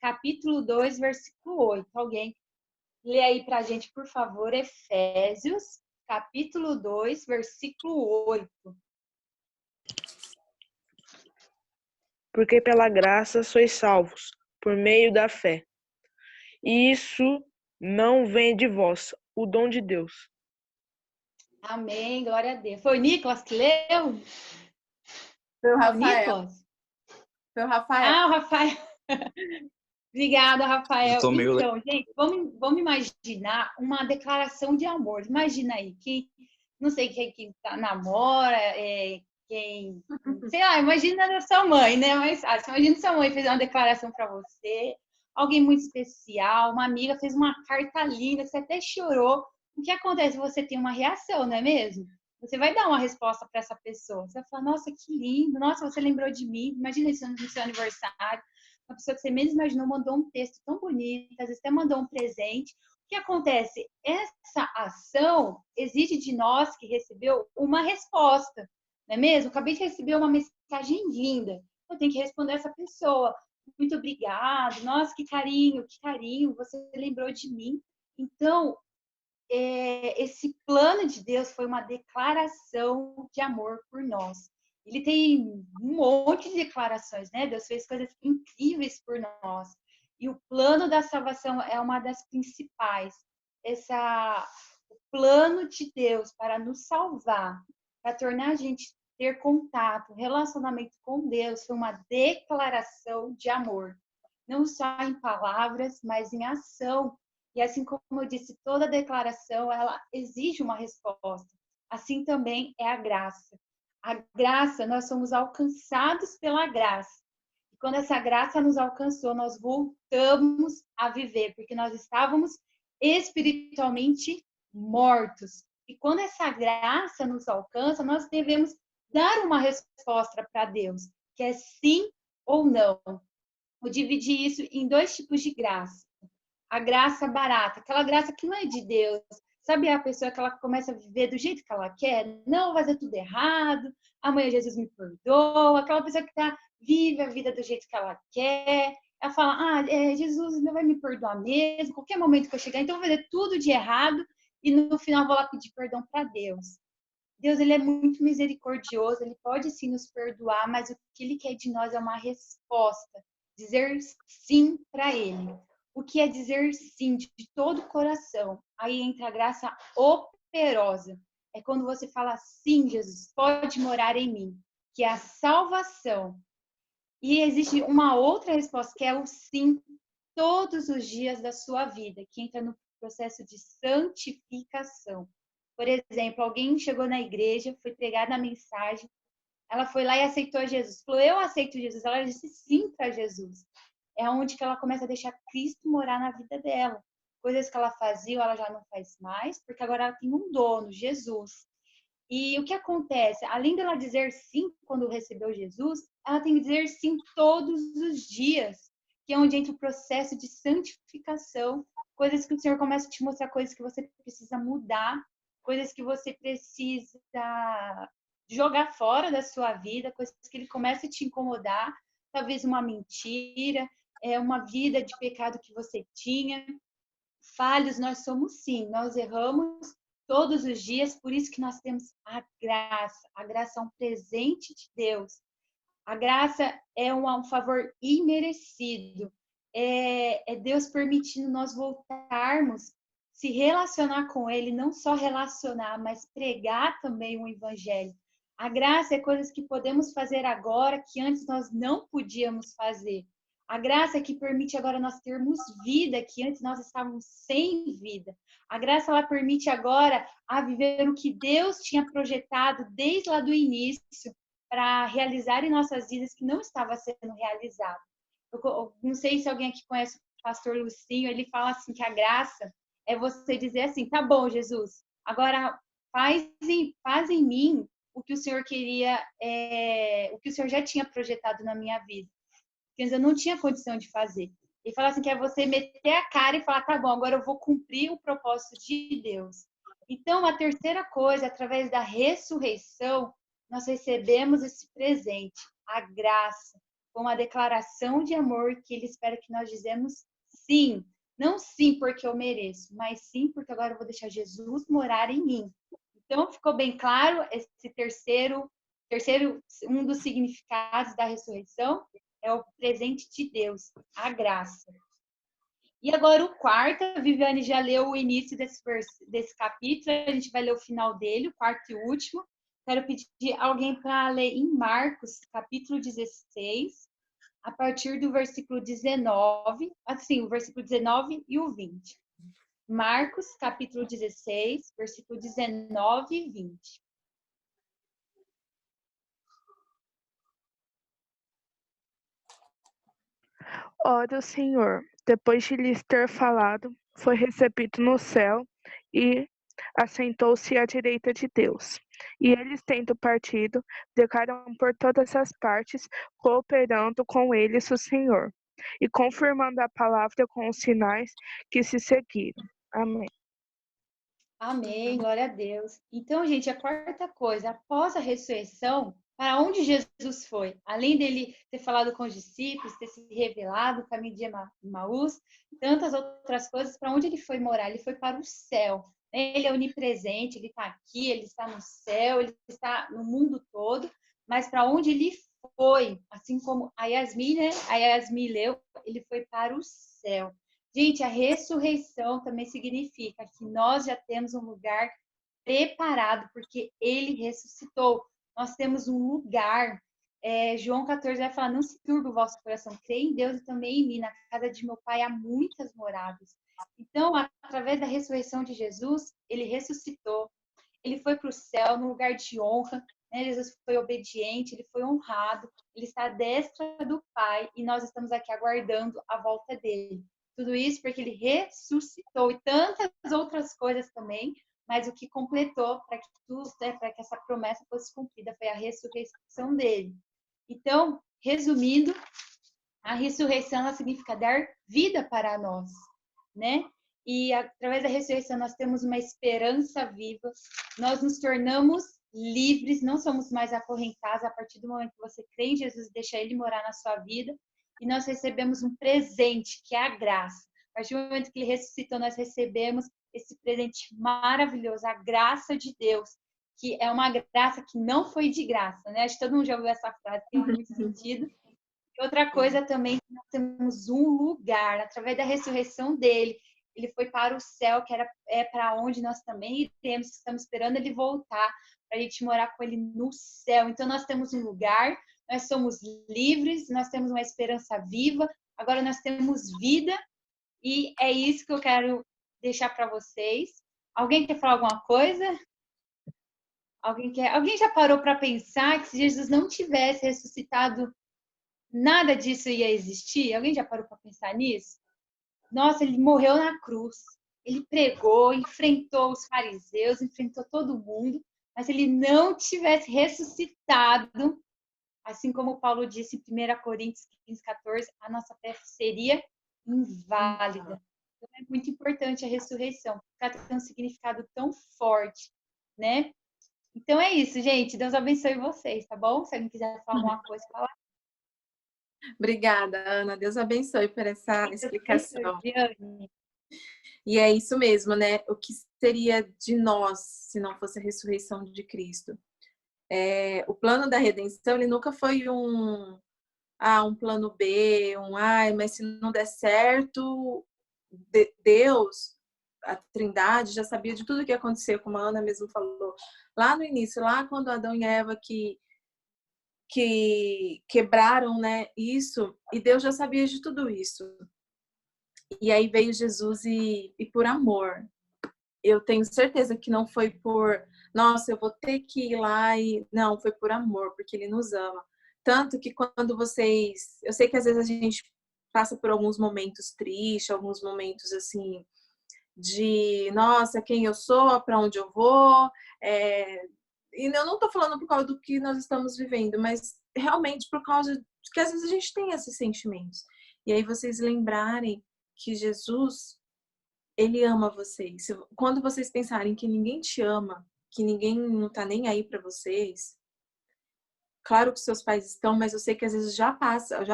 capítulo 2, versículo 8. Alguém lê aí pra gente, por favor, Efésios, capítulo 2, versículo 8. Porque pela graça sois salvos, por meio da fé. E isso não vem de vós, o dom de Deus. Amém, glória a Deus. Foi o Nicolas que leu? Foi o O Rafael. Nicolas? Foi o Rafael. O Rafael. Obrigada, Rafael. Eu tô meio Então, gente, vamos imaginar uma declaração de amor. Imagina aí, não sei quem tá, namora, quem... Sei lá, imagina da sua mãe, né? Mas imagina sua mãe fez uma declaração para você, alguém muito especial, uma amiga fez uma carta linda, você até chorou. O que acontece? Você tem uma reação, não é mesmo? Você vai dar uma resposta para essa pessoa. Você vai falar, nossa, que lindo, nossa, você lembrou de mim. Imagina isso no seu aniversário. uma pessoa que você menos imaginou mandou um texto tão bonito, às vezes até mandou um presente. O que acontece? Essa ação exige de nós que recebeu uma resposta, não é mesmo? Acabei de receber uma mensagem linda, eu tenho que responder essa pessoa. Muito obrigado, nossa, que carinho, você lembrou de mim. Então, esse plano de Deus foi uma declaração de amor por nós. Ele tem um monte de declarações, né? Deus fez coisas incríveis por nós. E o plano da salvação é uma das principais. O plano de Deus para nos salvar, para tornar a gente ter contato, relacionamento com Deus, foi uma declaração de amor. Não só em palavras, mas em ação. E assim como eu disse, toda declaração, ela exige uma resposta. Assim também é a graça. A graça, nós somos alcançados pela graça. E quando essa graça nos alcançou, nós voltamos a viver, porque nós estávamos espiritualmente mortos. E quando essa graça nos alcança, nós devemos dar uma resposta para Deus, que é sim ou não. Vou dividir isso em 2 tipos de graça. A graça barata, aquela graça que não é de Deus. Sabe a pessoa que ela começa a viver do jeito que ela quer? Não, vai fazer tudo errado, amanhã Jesus me perdoa. Aquela pessoa que vive a vida do jeito que ela quer. Ela fala, Jesus não vai me perdoar mesmo, qualquer momento que eu chegar, então eu vou fazer tudo de errado e no final vou lá pedir perdão para Deus. Deus, ele é muito misericordioso, ele pode sim nos perdoar, mas o que ele quer de nós é uma resposta, dizer sim para ele. O que é dizer sim de todo o coração? Aí entra a graça operosa. É quando você fala, sim, Jesus, pode morar em mim, que é a salvação. E existe uma outra resposta, que é o sim todos os dias da sua vida, que entra no processo de santificação. Por exemplo, alguém chegou na igreja, foi pregada a mensagem, ela foi lá e aceitou Jesus. Falou, eu aceito Jesus. Ela disse sim para Jesus. É onde que ela começa a deixar Cristo morar na vida dela. Coisas que ela fazia, ela já não faz mais, porque agora ela tem um dono, Jesus. E o que acontece? Além dela dizer sim quando recebeu Jesus, ela tem que dizer sim todos os dias, que é onde entra o processo de santificação, coisas que o Senhor começa a te mostrar, coisas que você precisa mudar, coisas que você precisa jogar fora da sua vida, coisas que ele começa a te incomodar, talvez uma mentira, uma vida de pecado que você tinha. Falhos nós somos sim, nós erramos todos os dias, por isso que nós temos a graça. A graça é um presente de Deus. A graça é um favor imerecido. É Deus permitindo nós voltarmos, se relacionar com Ele, não só relacionar, mas pregar também o Evangelho. A graça é coisas que podemos fazer agora que antes nós não podíamos fazer. A graça é que permite agora nós termos vida, que antes nós estávamos sem vida. A graça, ela permite agora a viver o que Deus tinha projetado desde lá do início para realizar em nossas vidas que não estava sendo realizado. Eu não sei se alguém aqui conhece o pastor Lucinho, ele fala assim que a graça é você dizer assim, tá bom, Jesus, agora faz em mim o que o Senhor queria, o que o Senhor já tinha projetado na minha vida. Que eu não tinha condição de fazer. E falar assim, que é você meter a cara e falar, tá bom, agora eu vou cumprir o propósito de Deus. Então, a terceira coisa, através da ressurreição, nós recebemos esse presente, a graça, com uma declaração de amor que Ele espera que nós dizemos sim. Não sim porque eu mereço, mas sim porque agora eu vou deixar Jesus morar em mim. Então, ficou bem claro esse terceiro, um dos significados da ressurreição, é o presente de Deus, a graça. E agora o quarto, a Viviane já leu o início desse capítulo, a gente vai ler o final dele, o quarto e último. Quero pedir alguém para ler em Marcos, capítulo 16, a partir do versículo 19, assim, o versículo 19 e o 20. Marcos, capítulo 16, versículo 19 e 20. Ora, o Senhor, depois de lhes ter falado, foi recebido no céu e assentou-se à direita de Deus. E eles, tendo partido, ficaram por todas as partes, cooperando com eles o Senhor, e confirmando a palavra com os sinais que se seguiram. Amém. Amém, glória a Deus. Então, gente, a quarta coisa, após a ressurreição, para onde Jesus foi? Além dele ter falado com os discípulos, ter se revelado o caminho de Emaús, tantas outras coisas, para onde ele foi morar? Ele foi para o céu. Ele é onipresente, ele está aqui, ele está no céu, ele está no mundo todo, mas para onde ele foi? Assim como a Yasmin, né? A Yasmin leu, ele foi para o céu. Gente, a ressurreição também significa que nós já temos um lugar preparado, porque ele ressuscitou. Nós temos um lugar. João 14 vai falar, não se turbe o vosso coração, crê em Deus e também em mim. Na casa de meu pai há muitas moradas. Então, através da ressurreição de Jesus, ele ressuscitou. Ele foi para o céu, num lugar de honra. Né? Jesus foi obediente, ele foi honrado. Ele está à destra do Pai e nós estamos aqui aguardando a volta dele. Tudo isso porque ele ressuscitou e tantas outras coisas também, mas o que completou para que tudo, para que essa promessa fosse cumprida foi a ressurreição dele. Então, resumindo, a ressurreição ela significa dar vida para nós, né? E através da ressurreição nós temos uma esperança viva, nós nos tornamos livres, não somos mais acorrentados a partir do momento que você crê em Jesus e deixa ele morar na sua vida. E nós recebemos um presente, que é a graça. A partir do momento que ele ressuscitou, nós recebemos esse presente maravilhoso, a graça de Deus, que é uma graça que não foi de graça, né? Acho que todo mundo já ouviu essa frase, tem muito sentido. E outra coisa também, nós temos um lugar, através da ressurreição dele, ele foi para o céu, que é para onde nós também iremos, estamos esperando ele voltar, para a gente morar com ele no céu. Então, nós temos um lugar, nós somos livres, nós temos uma esperança viva, agora nós temos vida, e é isso que eu quero deixar para vocês. Alguém quer falar alguma coisa? Alguém já parou para pensar que se Jesus não tivesse ressuscitado, nada disso ia existir? Alguém já parou para pensar nisso? Nossa, ele morreu na cruz, ele pregou, enfrentou os fariseus, enfrentou todo mundo, mas se ele não tivesse ressuscitado, assim como Paulo disse em 1 Coríntios 15:14, a nossa fé seria inválida. Então, é muito importante a ressurreição, porque ela tem um significado tão forte, né? Então é isso, gente. Deus abençoe vocês, tá bom? Se alguém quiser falar alguma coisa, fala. Obrigada, Ana. Deus abençoe por essa explicação. Diane. E é isso mesmo, né? O que seria de nós se não fosse a ressurreição de Cristo? O plano da redenção, ele nunca foi um plano B, mas se não der certo, Deus, a Trindade, já sabia de tudo que ia acontecer, como a Ana mesmo falou. Lá no início, lá quando Adão e Eva que quebraram, né, isso, e Deus já sabia de tudo isso. E aí veio Jesus e por amor. Eu tenho certeza que não foi por, nossa, eu vou ter que ir lá e... Não, foi por amor, porque ele nos ama. Tanto que quando vocês... Eu sei que às vezes a gente passa por alguns momentos tristes, alguns momentos assim, de, nossa, quem eu sou, para onde eu vou. E eu não estou falando por causa do que nós estamos vivendo, mas realmente por causa de que às vezes a gente tem esses sentimentos. E aí vocês lembrarem que Jesus, ele ama vocês. Quando vocês pensarem que ninguém te ama, que ninguém não tá nem aí para vocês, claro que seus pais estão, mas eu sei que às vezes já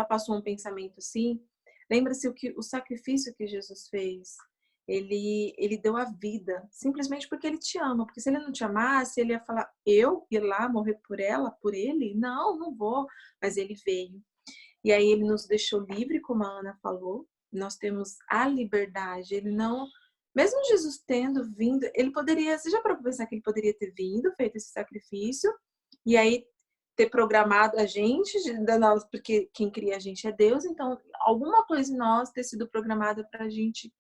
passou um pensamento assim. Lembra-se o sacrifício que Jesus fez. Ele deu a vida, simplesmente porque ele te ama. Porque se ele não te amasse, ele ia falar, eu ir lá morrer por ela, por ele? Não, não vou. Mas ele veio. E aí ele nos deixou livre, como a Ana falou. Nós temos a liberdade. Ele não... Mesmo Jesus tendo vindo, ele poderia... Você já parou para pensar que ele poderia ter vindo, feito esse sacrifício, e aí ter programado a gente, porque quem cria a gente é Deus, então alguma coisa em nós ter sido programada para a gente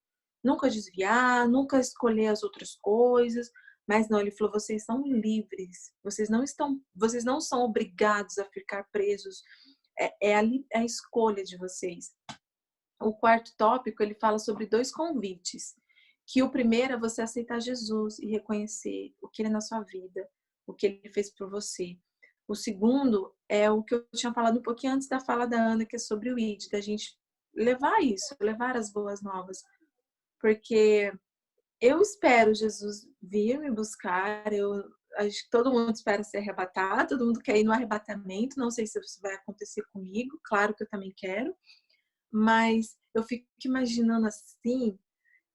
nunca desviar, nunca escolher as outras coisas, mas não, ele falou, vocês são livres, vocês não são obrigados a ficar presos, é a escolha de vocês. O quarto tópico, ele fala sobre 2 convites, que o primeiro é você aceitar Jesus e reconhecer o que ele é na sua vida, o que ele fez por você. O segundo é o que eu tinha falado um pouquinho antes da fala da Ana, que é sobre o ID, da gente levar isso, levar as boas novas. Porque eu espero Jesus vir me buscar, acho que todo mundo espera ser arrebatado, todo mundo quer ir no arrebatamento, não sei se isso vai acontecer comigo, claro que eu também quero, mas eu fico imaginando assim,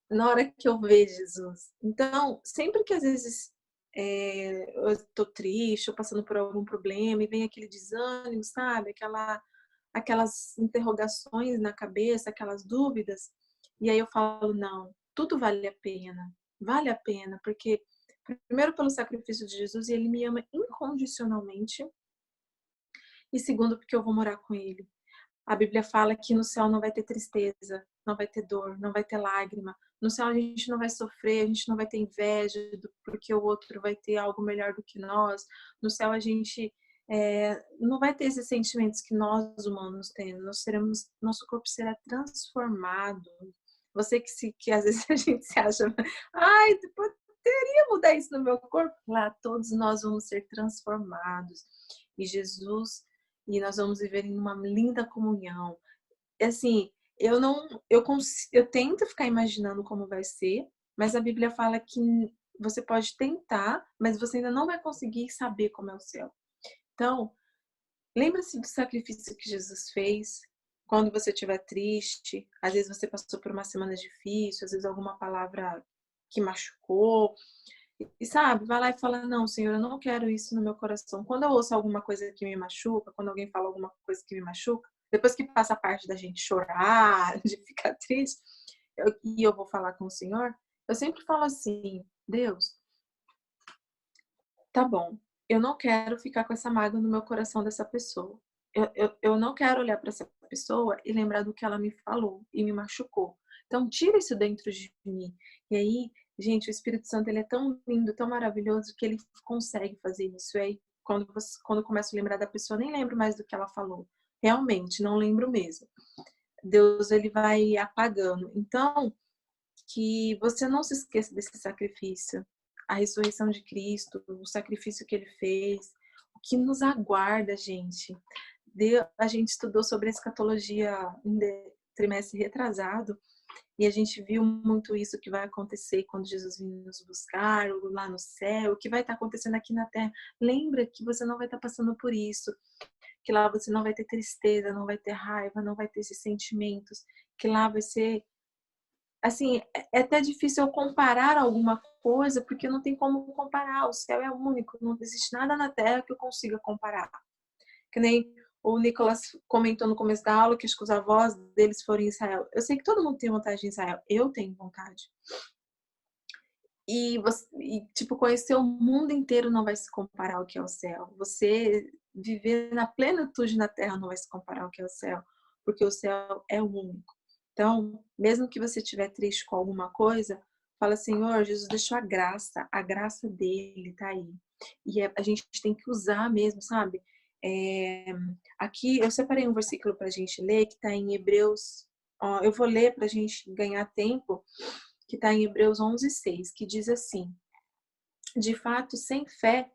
na hora que eu vejo Jesus. Então, sempre que às vezes eu tô triste, ou passando por algum problema, e vem aquele desânimo, sabe? Aquelas interrogações na cabeça, aquelas dúvidas, e aí eu falo, não, tudo vale a pena, porque primeiro pelo sacrifício de Jesus, e ele me ama incondicionalmente, e segundo porque eu vou morar com ele. A Bíblia fala que no céu não vai ter tristeza, não vai ter dor, não vai ter lágrima. No céu a gente não vai sofrer, a gente não vai ter inveja porque o outro vai ter algo melhor do que nós. No céu a gente não vai ter esses sentimentos que nós humanos temos. Nosso corpo será transformado. Você que às vezes a gente se acha, ai, poderia mudar isso no meu corpo? Lá todos nós vamos ser transformados. E Jesus e nós vamos viver em uma linda comunhão. Assim, eu tento ficar imaginando como vai ser, mas a Bíblia fala que você pode tentar, mas você ainda não vai conseguir saber como é o céu. Então, lembra-se do sacrifício que Jesus fez. Quando você estiver triste, às vezes você passou por uma semana difícil, às vezes alguma palavra que machucou, e sabe, vai lá e fala, não, Senhor, eu não quero isso no meu coração. Quando eu ouço alguma coisa que me machuca, quando alguém fala alguma coisa que me machuca, depois que passa a parte da gente chorar, de ficar triste, e eu vou falar com o Senhor, eu sempre falo assim, Deus, tá bom, eu não quero ficar com essa mágoa no meu coração dessa pessoa. Eu não quero olhar para essa pessoa e lembrar do que ela me falou e me machucou. Então, tira isso dentro de mim. E aí, gente, o Espírito Santo, ele é tão lindo, tão maravilhoso, que ele consegue fazer isso. E aí, quando eu começo a lembrar da pessoa, nem lembro mais do que ela falou. Realmente, não lembro mesmo. Deus, ele vai apagando. Então, que você não se esqueça desse sacrifício. A ressurreição de Cristo, o sacrifício que ele fez, o que nos aguarda, gente. A gente estudou sobre a escatologia em trimestre retrasado, e a gente viu muito isso que vai acontecer quando Jesus vir nos buscar, lá no céu, o que vai estar acontecendo aqui na terra. Lembra que você não vai estar passando por isso, que lá você não vai ter tristeza, não vai ter raiva, não vai ter esses sentimentos, que lá vai ser... Assim, é até difícil eu comparar alguma coisa, porque não tem como comparar, o céu é único, não existe nada na terra que eu consiga comparar. Que nem o Nicolas comentou no começo da aula que acho que os avós deles foram em Israel. Eu sei que todo mundo tem vontade de ir em Israel. Eu tenho vontade. Tipo, conhecer o mundo inteiro não vai se comparar ao que é o céu. Você viver na plenitude na terra não vai se comparar ao que é o céu. Porque o céu é o único. Então, mesmo que você estiver triste com alguma coisa, fala, Senhor, Jesus deixou a graça dele tá aí. E a gente tem que usar mesmo, sabe? Aqui eu separei um versículo para a gente ler que está em Hebreus. Ó, eu vou ler para a gente ganhar tempo, que está em Hebreus 11:6, que diz assim: de fato, sem fé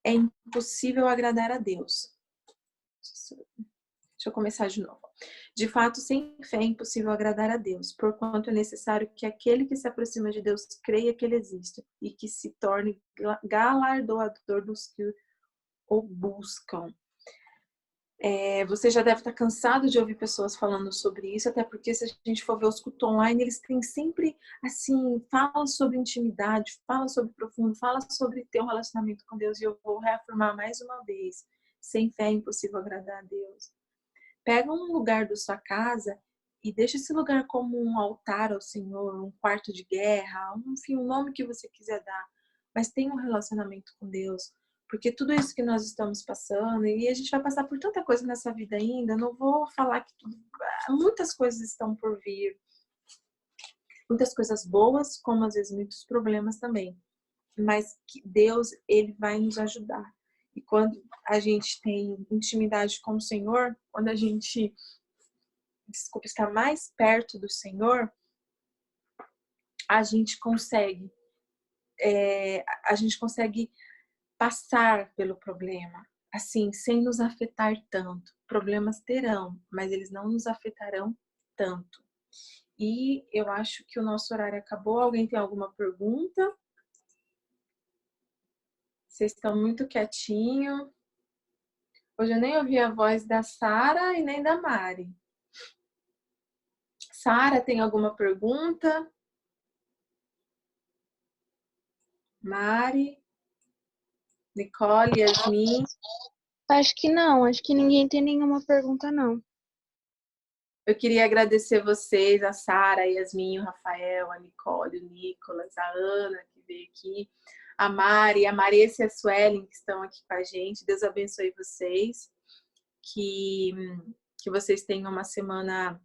é impossível agradar a Deus. Deixa eu começar de novo. De fato, sem fé é impossível agradar a Deus, porquanto é necessário que aquele que se aproxima de Deus creia que ele existe e que se torne galardoador dos que o buscam. Você já deve estar cansado de ouvir pessoas falando sobre isso, até porque se a gente for ver os cultos online, eles têm sempre, assim, fala sobre intimidade, fala sobre profundo, fala sobre ter um relacionamento com Deus, e eu vou reafirmar mais uma vez, sem fé é impossível agradar a Deus. Pega um lugar da sua casa e deixa esse lugar como um altar ao Senhor, um quarto de guerra, enfim, o nome que você quiser dar, mas tenha um relacionamento com Deus. Porque tudo isso que nós estamos passando, e a gente vai passar por tanta coisa nessa vida ainda, não vou falar que muitas coisas estão por vir. Muitas coisas boas, como às vezes muitos problemas também. Mas que Deus, ele vai nos ajudar. E quando a gente tem intimidade com o Senhor, quando a gente, está mais perto do Senhor, a gente consegue passar pelo problema, assim, sem nos afetar tanto. Problemas terão, mas eles não nos afetarão tanto. E eu acho que o nosso horário acabou. Alguém tem alguma pergunta? Vocês estão muito quietinhos. Hoje eu nem ouvi a voz da Sara e nem da Mari. Sara, tem alguma pergunta? Mari? Nicole, Yasmin? Acho que não, acho que ninguém tem nenhuma pergunta, não. Eu queria agradecer vocês, a Sara, a Yasmin, o Rafael, a Nicole, o Nicolas, a Ana, que veio aqui, a Mari, a Marissa e a Suelen, que estão aqui com a gente. Deus abençoe vocês. Que vocês tenham uma semana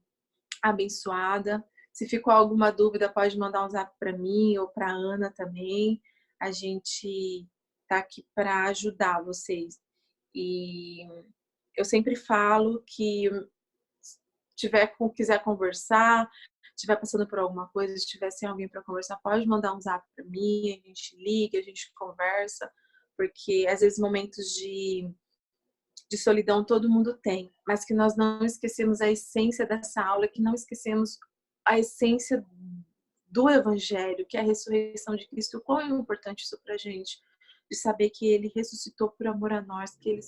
abençoada. Se ficou alguma dúvida, pode mandar um zap para mim ou para a Ana também. A gente tá aqui para ajudar vocês. E eu sempre falo que quiser conversar, estiver passando por alguma coisa, se tiver sem alguém para conversar, pode mandar um zap para mim, a gente liga, a gente conversa, porque às vezes momentos de solidão todo mundo tem, mas que nós não esquecemos a essência dessa aula, que não esquecemos a essência do Evangelho, que é a ressurreição de Cristo. O quão é importante isso para a gente, de saber que Ele ressuscitou por amor a nós, que Ele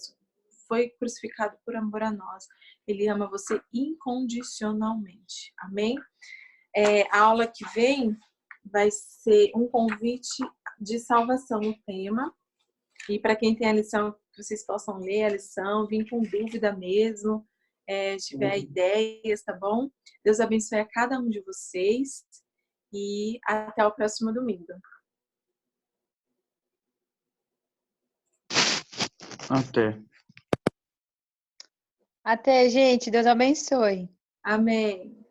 foi crucificado por amor a nós. Ele ama você incondicionalmente. Amém? A aula que vem vai ser um convite de salvação no tema. E para quem tem a lição, que vocês possam ler a lição, vir com dúvida mesmo, tiver ideias, tá bom? Deus abençoe a cada um de vocês e até o próximo domingo. Até. Até, gente. Deus abençoe. Amém.